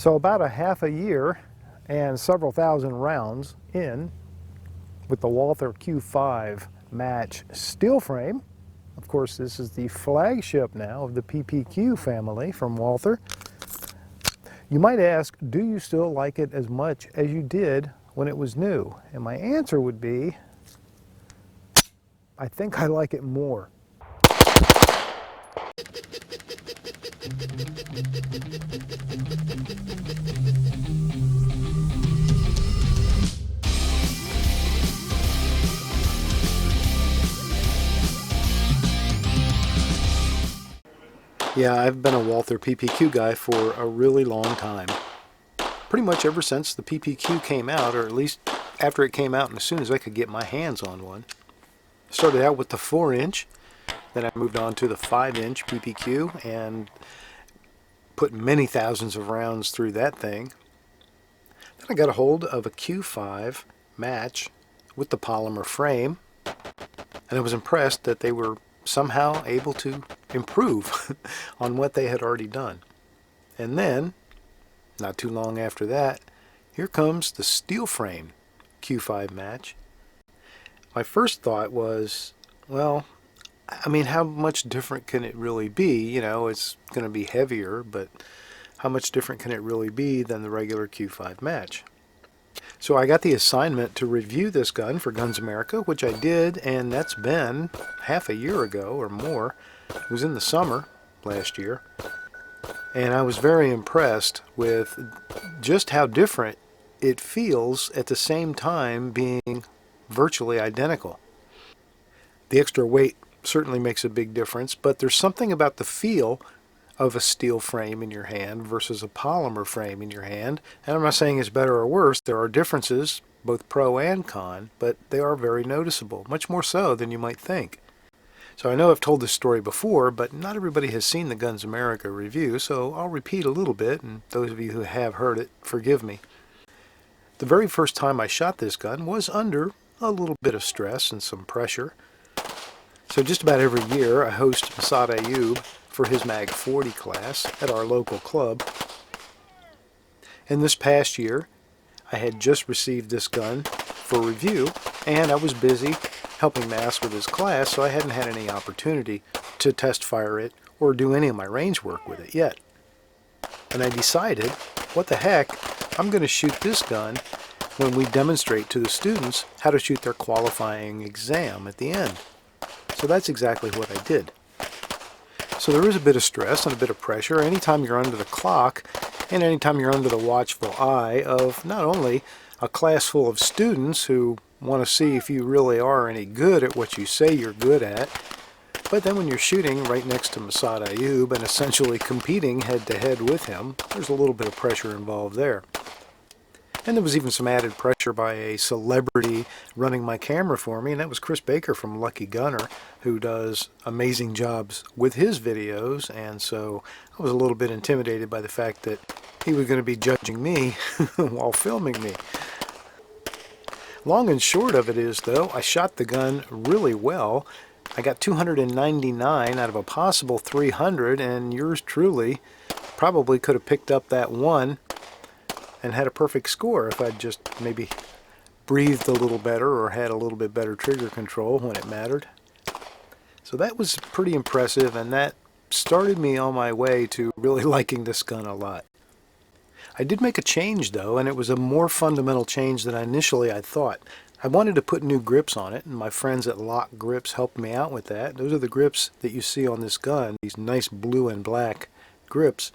So about a half a year and several thousand rounds in with the Walther Q5 match steel frame. Of course, this is the flagship now of the PPQ family from Walther. You might ask, do you still like it as much as you did when it was new? And my answer would be, I think I like it more. Yeah, I've been a Walther PPQ guy for a really long time. Pretty much ever since the PPQ came out, or at least after it came out and as soon as I could get my hands on one. Started out with the 4-inch, then I moved on to the 5-inch PPQ and put many thousands of rounds through that thing. Then I got a hold of a Q5 match with the polymer frame, and I was impressed that they were somehow able to improve on what they had already done. And then, not too long after that, here comes the steel frame Q5 match. My first thought was, well, I mean, how much different can it really be? You know, it's going to be heavier, but how much different can it really be than the regular Q5 match? So I got the assignment to review this gun for Guns America, which I did, and that's been half a year ago or more. It was in the summer last year, and I was very impressed with just how different it feels at the same time being virtually identical. The extra weight certainly makes a big difference, but there's something about the feel of a steel frame in your hand versus a polymer frame in your hand. And I'm not saying it's better or worse. There are differences, both pro and con, but they are very noticeable, much more so than you might think. So I know I've told this story before, but not everybody has seen the Guns America review, so I'll repeat a little bit, and those of you who have heard it, forgive me. The very first time I shot this gun was under a little bit of stress and some pressure. So just about every year I host Masad Ayub for his Mag 40 class at our local club. And this past year I had just received this gun for review, and I was busy helping Mass with his class, so I hadn't had any opportunity to test fire it or do any of my range work with it yet. And I decided, what the heck, I'm going to shoot this gun when we demonstrate to the students how to shoot their qualifying exam at the end. So that's exactly what I did. So there is a bit of stress and a bit of pressure anytime you're under the clock and anytime you're under the watchful eye of not only a class full of students who want to see if you really are any good at what you say you're good at, but then when you're shooting right next to Masad Ayub and essentially competing head-to-head with him, there's a little bit of pressure involved there. And there was even some added pressure by a celebrity running my camera for me, and that was Chris Baker from Lucky Gunner, who does amazing jobs with his videos, and so I was a little bit intimidated by the fact that he was going to be judging me while filming me. Long and short of it is, though, I shot the gun really well. I got 299 out of a possible 300, and yours truly probably could have picked up that one and had a perfect score if I'd just maybe breathed a little better or had a little bit better trigger control when it mattered. So that was pretty impressive, and that started me on my way to really liking this gun a lot. I did make a change though, and it was a more fundamental change than initially I thought. I wanted to put new grips on it, and my friends at Lock Grips helped me out with that. Those are the grips that you see on this gun, these nice blue and black grips.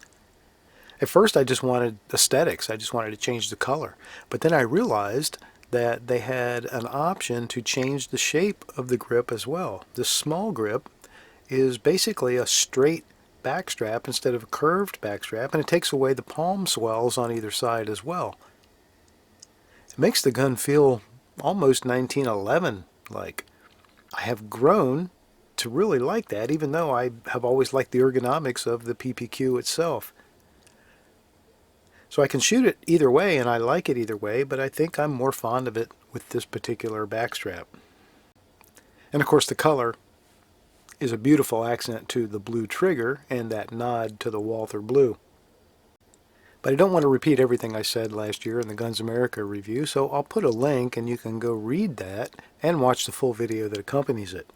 At first I just wanted aesthetics, I just wanted to change the color. But then I realized that they had an option to change the shape of the grip as well. This small grip is basically a straight backstrap instead of a curved backstrap, and it takes away the palm swells on either side as well. It makes the gun feel almost 1911 like. I have grown to really like that, even though I have always liked the ergonomics of the PPQ itself. So I can shoot it either way, and I like it either way, but I think I'm more fond of it with this particular backstrap. And of course the color is a beautiful accent to the blue trigger and that nod to the Walther blue. But I don't want to repeat everything I said last year in the Guns America review, so I'll put a link and you can go read that and watch the full video that accompanies it.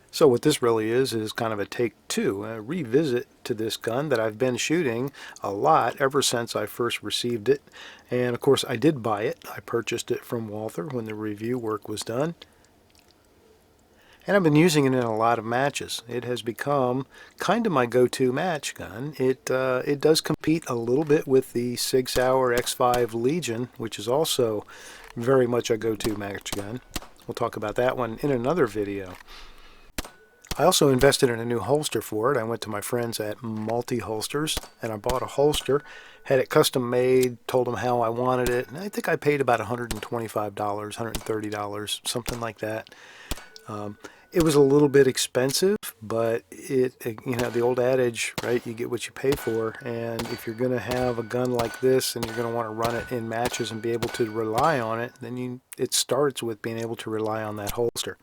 So what this really is kind of a take two, a revisit to this gun that I've been shooting a lot ever since I first received it. And of course I did buy it. I purchased it from Walther when the review work was done. And I've been using it in a lot of matches. It has become kind of my go-to match gun. It does compete a little bit with the Sig Sauer X5 Legion, which is also very much a go-to match gun. We'll talk about that one in another video. I also invested in a new holster for it. I went to my friends at Multi-Holsters and I bought a holster, had it custom made, told them how I wanted it, and I think I paid about $125, $130, something like that. It was a little bit expensive, but you know, the old adage, right? You get what you pay for. And if you're going to have a gun like this and you're going to want to run it in matches and be able to rely on it, then it starts with being able to rely on that holster.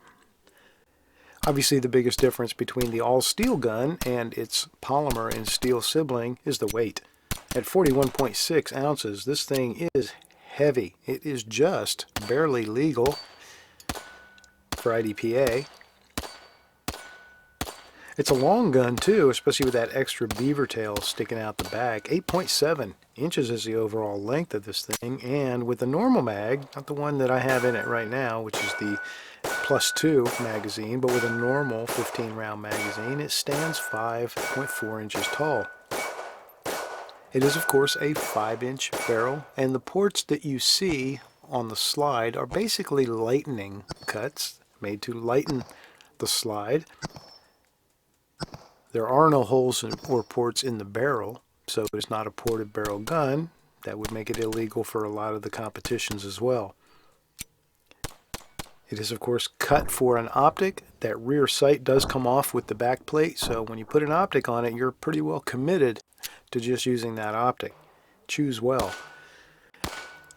Obviously, the biggest difference between the all-steel gun and its polymer and steel sibling is the weight. At 41.6 ounces, this thing is heavy. It is just barely legal for IDPA. It's a long gun too, especially with that extra beaver tail sticking out the back. 8.7 inches is the overall length of this thing, and with the normal mag, not the one that I have in it right now, which is the +2 magazine, but with a normal 15 round magazine, it stands 5.4 inches tall. It is of course a 5-inch barrel, and the ports that you see on the slide are basically lightening cuts made to lighten the slide. There are no holes or ports in the barrel, so it's not a ported barrel gun. That would make it illegal for a lot of the competitions as well. It is of course cut for an optic. That rear sight does come off with the back plate, so when you put an optic on it, you're pretty well committed to just using that optic. Choose well.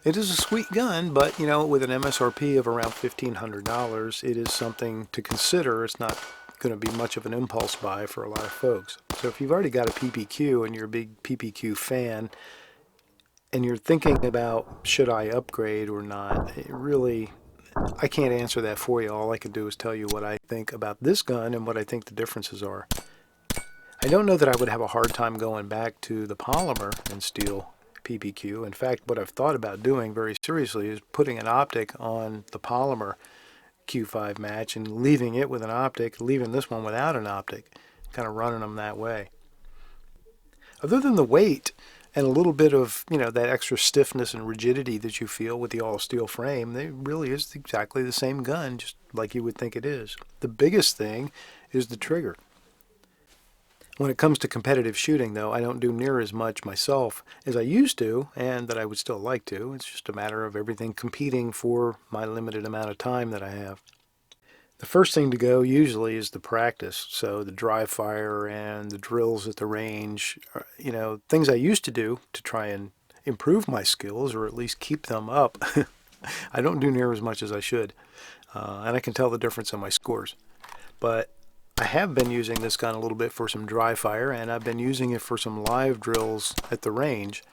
It is a sweet gun, but you know, with an MSRP of around $1,500, it is something to consider. It's not going to be much of an impulse buy for a lot of folks. So if you've already got a PPQ and you're a big PPQ fan, and you're thinking about should I upgrade or not, I can't answer that for you. All I can do is tell you what I think about this gun and what I think the differences are. I don't know that I would have a hard time going back to the polymer and steel PPQ. In fact, what I've thought about doing very seriously is putting an optic on the polymer Q5 match and leaving it with an optic, leaving this one without an optic, kind of running them that way. Other than the weight and a little bit of, you know, that extra stiffness and rigidity that you feel with the all-steel frame, it really is exactly the same gun, just like you would think it is. The biggest thing is the trigger. When it comes to competitive shooting, though, I don't do near as much myself as I used to, and that I would still like to. It's just a matter of everything competing for my limited amount of time that I have. The first thing to go usually is the practice, so the dry fire and the drills at the range, you know, things I used to do to try and improve my skills or at least keep them up. I don't do near as much as I should, and I can tell the difference in my scores. But I have been using this gun a little bit for some dry fire, and I've been using it for some live drills at the range.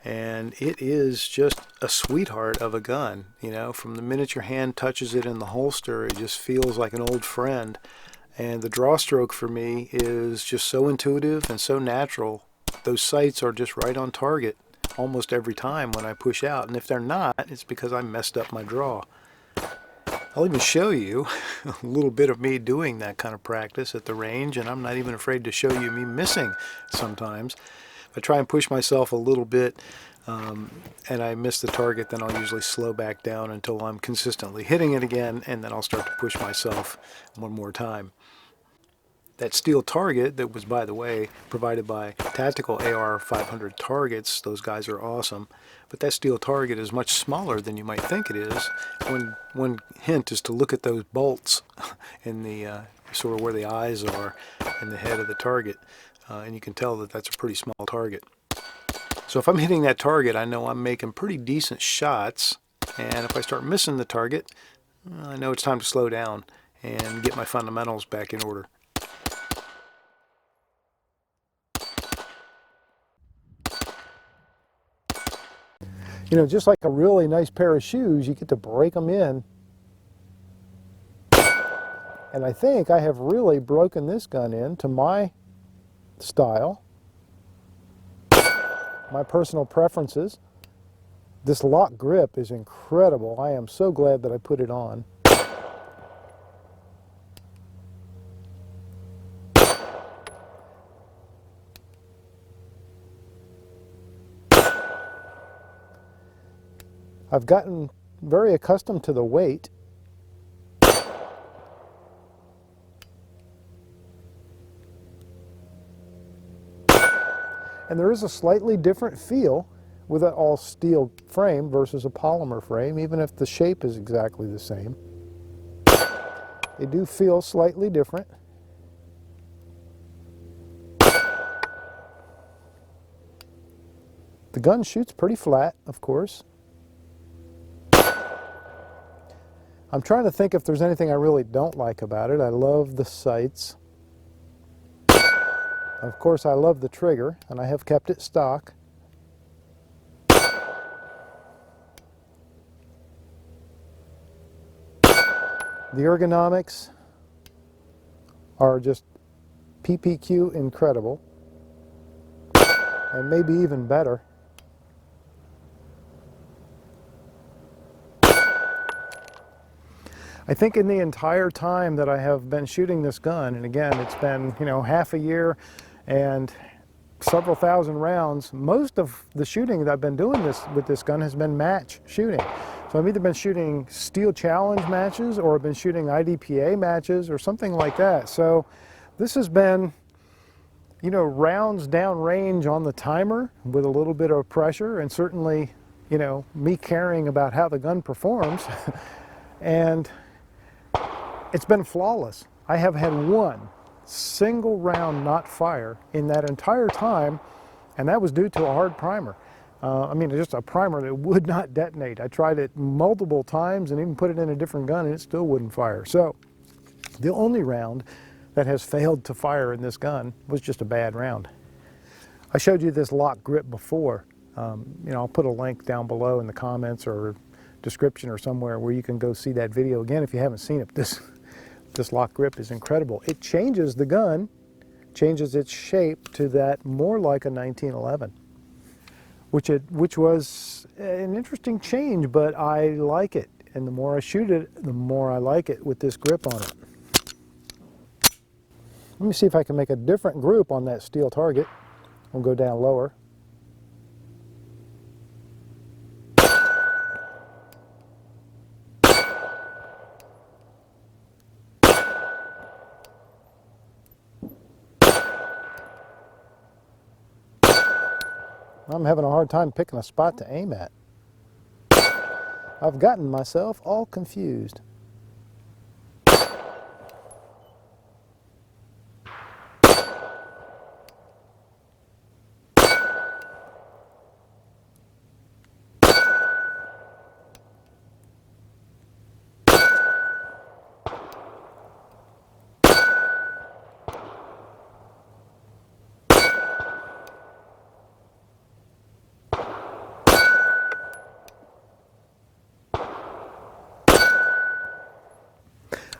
And it is just a sweetheart of a gun. You know, from the minute your hand touches it in the holster, it just feels like an old friend. And the draw stroke for me is just so intuitive and so natural. Those sights are just right on target almost every time when I push out. And if they're not, it's because I messed up my draw. I'll even show you a little bit of me doing that kind of practice at the range, and I'm not even afraid to show you me missing sometimes. If I try and push myself a little bit and I miss the target, then I'll usually slow back down until I'm consistently hitting it again, and then I'll start to push myself one more time. That steel target that was, by the way, provided by Tactical AR 500 Targets, those guys are awesome, but that steel target is much smaller than you might think it is. One hint is to look at those bolts in the sort of where the eyes are in the head of the target, and you can tell that that's a pretty small target. So if I'm hitting that target, I know I'm making pretty decent shots, and if I start missing the target, I know it's time to slow down and get my fundamentals back in order. You know, just like a really nice pair of shoes, you get to break them in. And I think I have really broken this gun in to my style, my personal preferences. This lock grip is incredible. I am so glad that I put it on. I've gotten very accustomed to the weight. And there is a slightly different feel with an all steel frame versus a polymer frame, even if the shape is exactly the same. They do feel slightly different. The gun shoots pretty flat, of course. I'm trying to think if there's anything I really don't like about it. I love the sights. Of course, I love the trigger, and I have kept it stock. The ergonomics are just PPQ incredible, and maybe even better. I think in the entire time that I have been shooting this gun, and again, it's been, you know, half a year and several thousand rounds, most of the shooting that I've been doing with this gun has been match shooting. So I've either been shooting steel challenge matches or I've been shooting IDPA matches or something like that. So this has been, you know, rounds down range on the timer with a little bit of pressure, and certainly, you know, me caring about how the gun performs. And it's been flawless. I have had one single round not fire in that entire time, and that was due to a hard primer. I mean, just a primer that would not detonate. I tried it multiple times and even put it in a different gun and it still wouldn't fire. So the only round that has failed to fire in this gun was just a bad round. I showed you this lock grip before. You know, I'll put a link down below in the comments or description or somewhere where you can go see that video again if you haven't seen it. This lock grip is incredible. It changes the gun, changes its shape to that more like a 1911, which was an interesting change, but I like it. And the more I shoot it, the more I like it with this grip on it. Let me see if I can make a different group on that steel target. We'll go down lower. I'm having a hard time picking a spot to aim at. I've gotten myself all confused.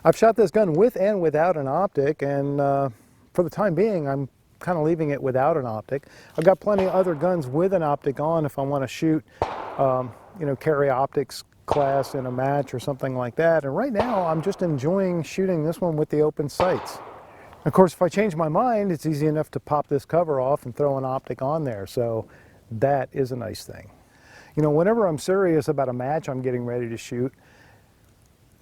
I've shot this gun with and without an optic, and for the time being I'm kind of leaving it without an optic. I've got plenty of other guns with an optic on if I want to shoot, you know, carry optics class in a match or something like that. And right now I'm just enjoying shooting this one with the open sights. Of course, if I change my mind, it's easy enough to pop this cover off and throw an optic on there, so that is a nice thing. You know, whenever I'm serious about a match I'm getting ready to shoot,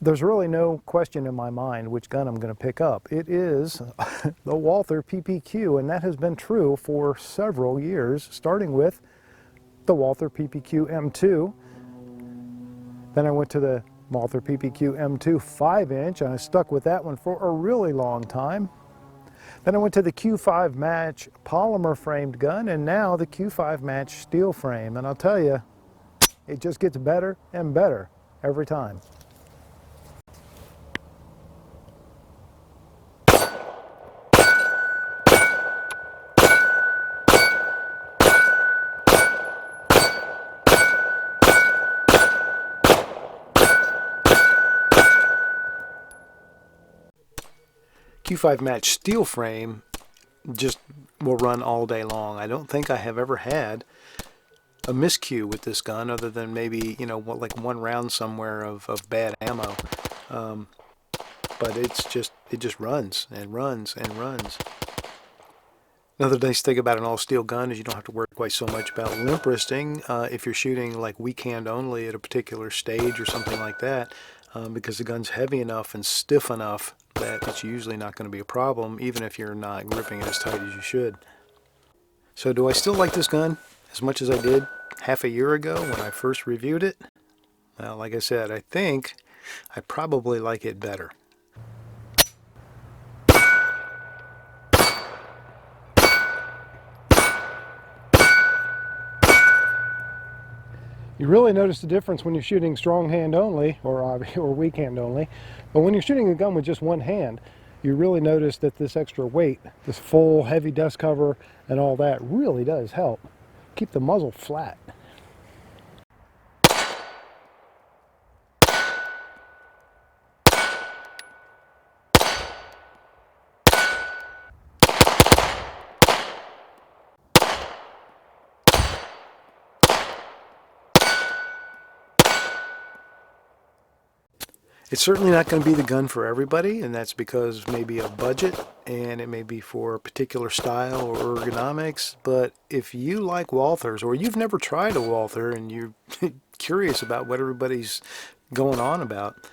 there's really no question in my mind which gun I'm going to pick up. It is the Walther PPQ, and that has been true for several years, starting with the Walther PPQ M2. Then I went to the Walther PPQ M2 5-inch, and I stuck with that one for a really long time. Then I went to the Q5 Match polymer framed gun, and now the Q5 Match steel frame. And I'll tell you, it just gets better and better every time. Q5 match steel frame just will run all day long. I don't think I have ever had a miscue with this gun, other than maybe, you know, like one round somewhere of bad ammo. But it just runs and runs and runs. Another nice thing about an all-steel gun is you don't have to worry quite so much about limp wristing if you're shooting like weak hand only at a particular stage or something like that, because the gun's heavy enough and stiff enough that it's usually not going to be a problem, even if you're not gripping it as tight as you should. So do I still like this gun as much as I did half a year ago when I first reviewed it? Well, like I said, I think I probably like it better. You really notice the difference when you're shooting strong hand only or weak hand only. But when you're shooting a gun with just one hand, you really notice that this extra weight, this full heavy dust cover and all that really does help keep the muzzle flat. It's certainly not going to be the gun for everybody, and that's because maybe a budget, and it may be for a particular style or ergonomics. But if you like Walthers, or you've never tried a Walther and you're curious about what everybody's going on about,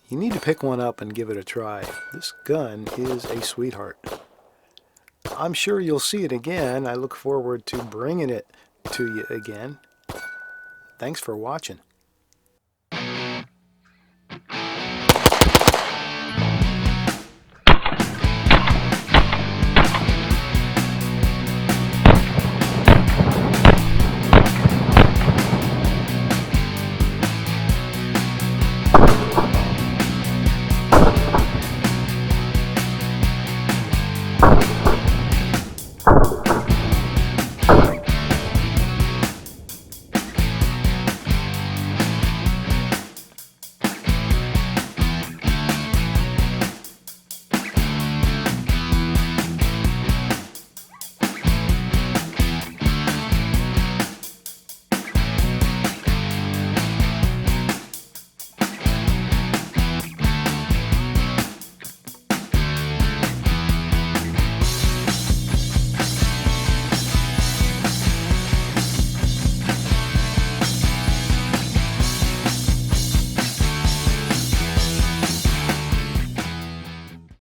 you need to pick one up and give it a try. This gun is a sweetheart. I'm sure you'll see it again. I look forward to bringing it to you again. Thanks for watching.